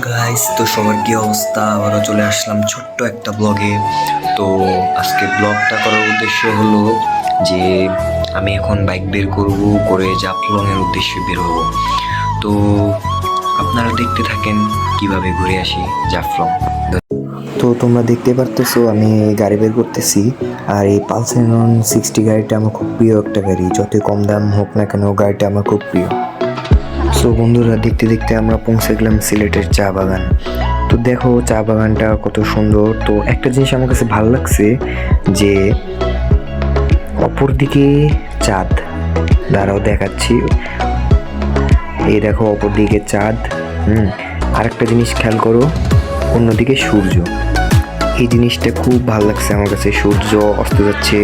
Guys, তো সবার কি অবস্থা? আবারও চলে আসলাম ছোট্ট একটা ব্লগে। তো আজকে ব্লগটা করার উদ্দেশ্য হলো যে আমি এখন বাইক বের করে জাফলংয়ের উদ্দেশ্যে বের হব। তো আপনারা দেখতে থাকেন কিভাবে ঘুরে আসি জাফলং। তো তোমরা দেখতে পারতেছো আমি গাড়ি বের করতেছি, আর এই পালসার 160 গাড়িটা আমার খুব প্রিয় একটা গাড়ি। যতই কম দাম হোক না কেন, গাড়িটা আমার খুব প্রিয়। সো বন্ধুরা, দেখতে দেখতে আমরা পৌঁছে গেলাম সিলেটের চা বাগান। তো দেখো চা বাগানটা কত সুন্দর। তো একটা জিনিস আমার কাছে ভালো লাগছে যে অপর দিকে চাঁদ, দাঁড়াও দেখাচ্ছি। এই দেখো অপর দিকে চাঁদ। আরেকটা জিনিস খেয়াল করো, অন্যদিকে সূর্য। এই জিনিসটা খুব ভালো লাগছে আমার কাছে। সূর্য অস্ত যাচ্ছে,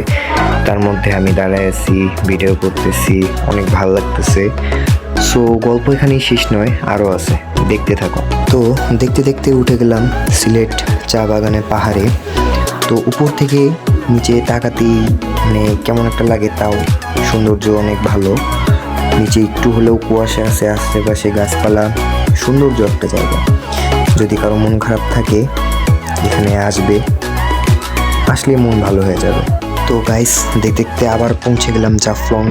তার মধ্যে আমি দাঁড়ায় আছি, ভিডিও করতেছি, অনেক ভালো লাগতেছে। সো গল্প এখানেই শেষ নয়, আরও আছে, দেখতে থাকো। তো দেখতে দেখতে উঠে গেলাম সিলেট চা বাগানের পাহাড়ে। তো উপর থেকে নিচে তাকাতেই মানে কেমন একটা লাগে, তাও সৌন্দর্য অনেক ভালো। নিচে একটু হলেও কুয়াশা আছে, আশেপাশে গাছপালা, সৌন্দর্য একটা জায়গা। যদি কারো মন খারাপ থাকে এখানে আসলে মন ভালো হয়ে যাবে। তো গাইস, দেখতে দেখতে আবার পৌঁছে গেলাম জাফলং।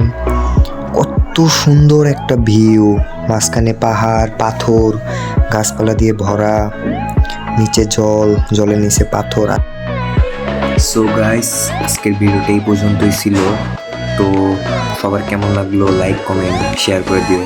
কত সুন্দর একটা ভিউ, মাঝখানে পাহাড়, পাথর, গাছপালা দিয়ে ভরা, নিচে জলের নিচে পাথর। সো গাইস, আজকের ভিডিওটা এই পর্যন্তই ছিল। তো সবার কেমন লাগলো লাইক, কমেন্ট, শেয়ার করে দিও।